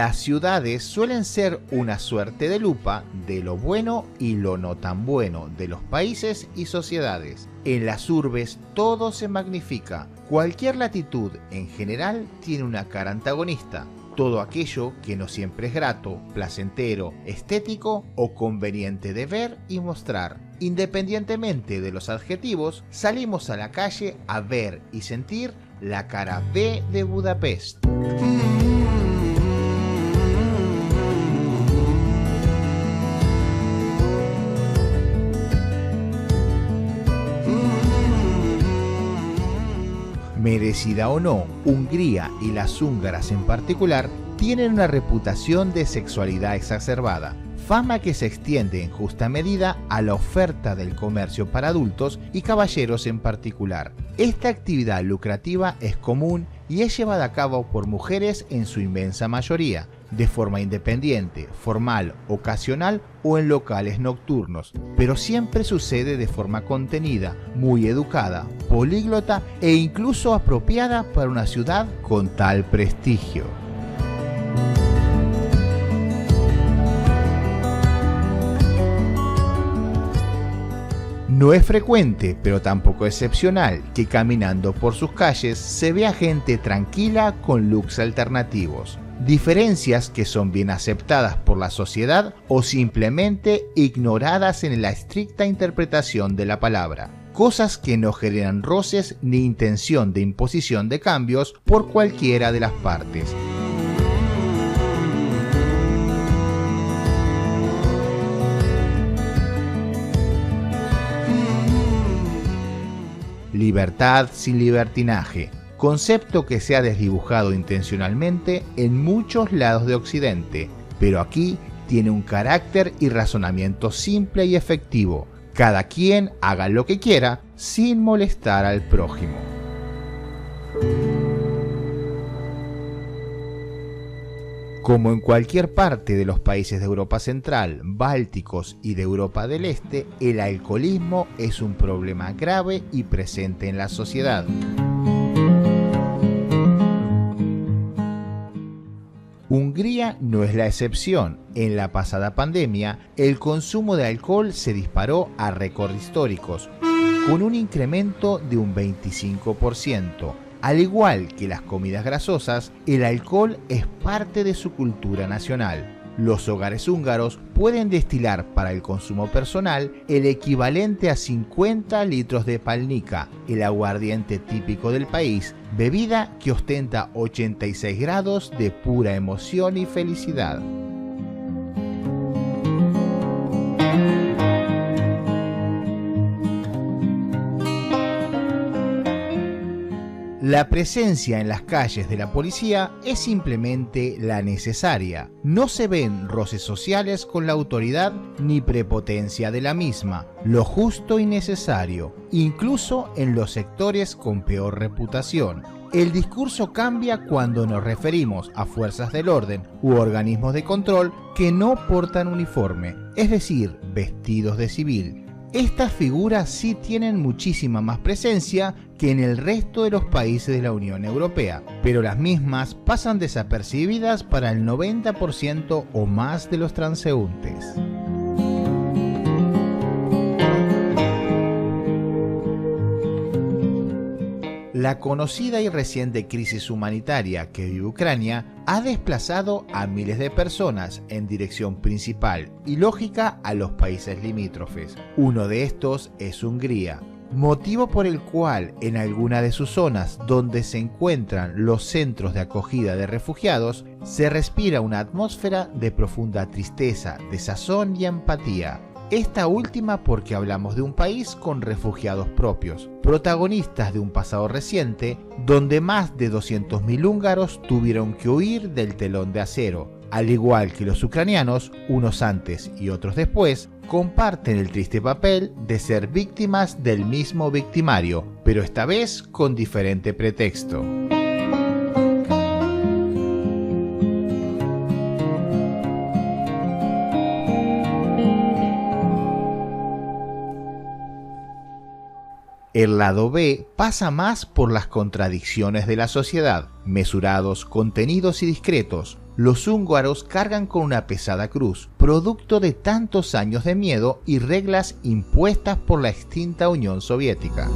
Las ciudades suelen ser una suerte de lupa de lo bueno y lo no tan bueno de los países y sociedades. En las urbes todo se magnifica. Cualquier latitud en general tiene una cara antagonista. Todo aquello que no siempre es grato, placentero, estético o conveniente de ver y mostrar. Independientemente de los adjetivos, salimos a la calle a ver y sentir la cara B de Budapest. Merecida o no, Hungría y las húngaras en particular tienen una reputación de sexualidad exacerbada, fama que se extiende en justa medida a la oferta del comercio para adultos y caballeros en particular. Esta actividad lucrativa es común y es llevada a cabo por mujeres en su inmensa mayoría, de forma independiente, formal, ocasional o en locales nocturnos, pero siempre sucede de forma contenida, muy educada, políglota e incluso apropiada para una ciudad con tal prestigio. No es frecuente, pero tampoco excepcional, que caminando por sus calles se vea gente tranquila con looks alternativos. Diferencias que son bien aceptadas por la sociedad o simplemente ignoradas en la estricta interpretación de la palabra. Cosas que no generan roces ni intención de imposición de cambios por cualquiera de las partes. Libertad sin libertinaje, concepto que se ha desdibujado intencionalmente en muchos lados de Occidente, pero aquí tiene un carácter y razonamiento simple y efectivo. Cada quien haga lo que quiera sin molestar al prójimo. Como en cualquier parte de los países de Europa Central, Bálticos y de Europa del Este, el alcoholismo es un problema grave y presente en la sociedad. Hungría no es la excepción. En la pasada pandemia, el consumo de alcohol se disparó a récords históricos, con un incremento de un 25%. Al igual que las comidas grasosas, el alcohol es parte de su cultura nacional. Los hogares húngaros pueden destilar para el consumo personal el equivalente a 50 litros de palnica, el aguardiente típico del país, bebida que ostenta 86 grados de pura emoción y felicidad. La presencia en las calles de la policía es simplemente la necesaria. No se ven roces sociales con la autoridad ni prepotencia de la misma, lo justo y necesario, incluso en los sectores con peor reputación. El discurso cambia cuando nos referimos a fuerzas del orden u organismos de control que no portan uniforme, es decir, vestidos de civil. Estas figuras sí tienen muchísima más presencia que en el resto de los países de la Unión Europea, pero las mismas pasan desapercibidas para el 90% o más de los transeúntes. La conocida y reciente crisis humanitaria que vive Ucrania ha desplazado a miles de personas en dirección principal y lógica a los países limítrofes. Uno de estos es Hungría, motivo por el cual en alguna de sus zonas donde se encuentran los centros de acogida de refugiados se respira una atmósfera de profunda tristeza, desazón y empatía. Esta última porque hablamos de un país con refugiados propios, protagonistas de un pasado reciente donde más de 200.000 húngaros tuvieron que huir del telón de acero. Al igual que los ucranianos, unos antes y otros después, comparten el triste papel de ser víctimas del mismo victimario, pero esta vez con diferente pretexto. El lado B pasa más por las contradicciones de la sociedad, mesurados, contenidos y discretos, Los húngaros cargan con una pesada cruz, producto de tantos años de miedo y reglas impuestas por la extinta Unión Soviética.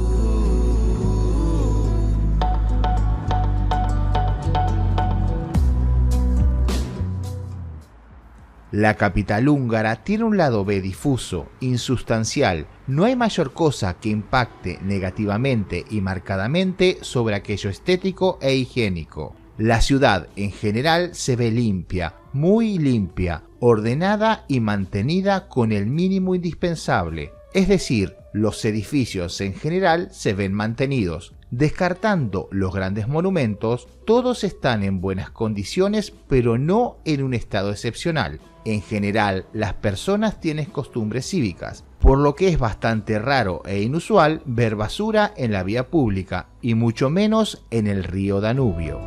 La capital húngara tiene un lado B difuso, insustancial. No hay mayor cosa que impacte negativamente y marcadamente sobre aquello estético e higiénico. La ciudad en general se ve limpia, muy limpia, ordenada y mantenida con el mínimo indispensable. Es decir, los edificios en general se ven mantenidos. Descartando los grandes monumentos, todos están en buenas condiciones, pero no en un estado excepcional. En general, las personas tienen costumbres cívicas, por lo que es bastante raro e inusual ver basura en la vía pública, y mucho menos en el río Danubio.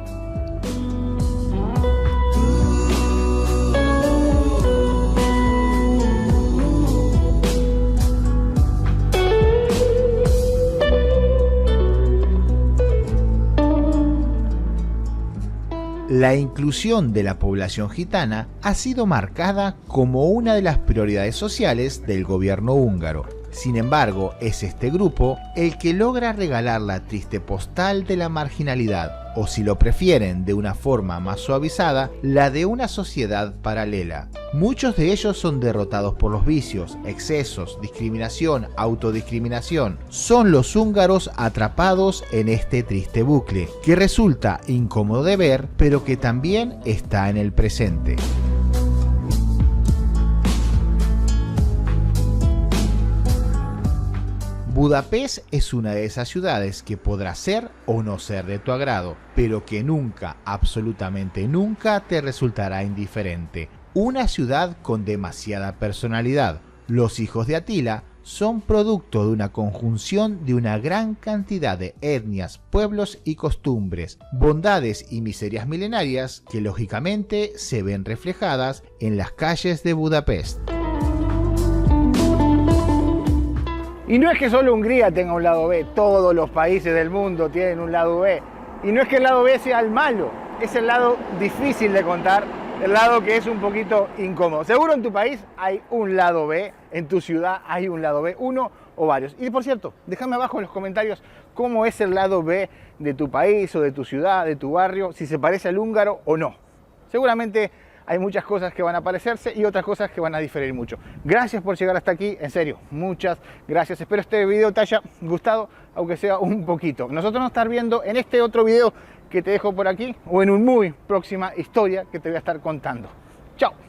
La inclusión de la población gitana ha sido marcada como una de las prioridades sociales del gobierno húngaro. Sin embargo, es este grupo el que logra regalar la triste postal de la marginalidad, o si lo prefieren de una forma más suavizada, la de una sociedad paralela. Muchos de ellos son derrotados por los vicios, excesos, discriminación, autodiscriminación. Son los húngaros atrapados en este triste bucle, que resulta incómodo de ver, pero que también está en el presente. Budapest es una de esas ciudades que podrá ser o no ser de tu agrado, pero que nunca, absolutamente nunca, te resultará indiferente. Una ciudad con demasiada personalidad. Los hijos de Atila son producto de una conjunción de una gran cantidad de etnias, pueblos y costumbres, bondades y miserias milenarias que lógicamente se ven reflejadas en las calles de Budapest. Y no es que solo Hungría tenga un lado B, todos los países del mundo tienen un lado B. Y no es que el lado B sea el malo, es el lado difícil de contar, el lado que es un poquito incómodo. Seguro en tu país hay un lado B, en tu ciudad hay un lado B, uno o varios. Y por cierto, déjame abajo en los comentarios cómo es el lado B de tu país o de tu ciudad, de tu barrio, si se parece al húngaro o no. Seguramente hay muchas cosas que van a parecerse y otras cosas que van a diferir mucho. Gracias por llegar hasta aquí, en serio, muchas gracias. Espero este video te haya gustado, aunque sea un poquito. Nosotros nos vamos a estar viendo en este otro video que te dejo por aquí o en una muy próxima historia que te voy a estar contando. Chao.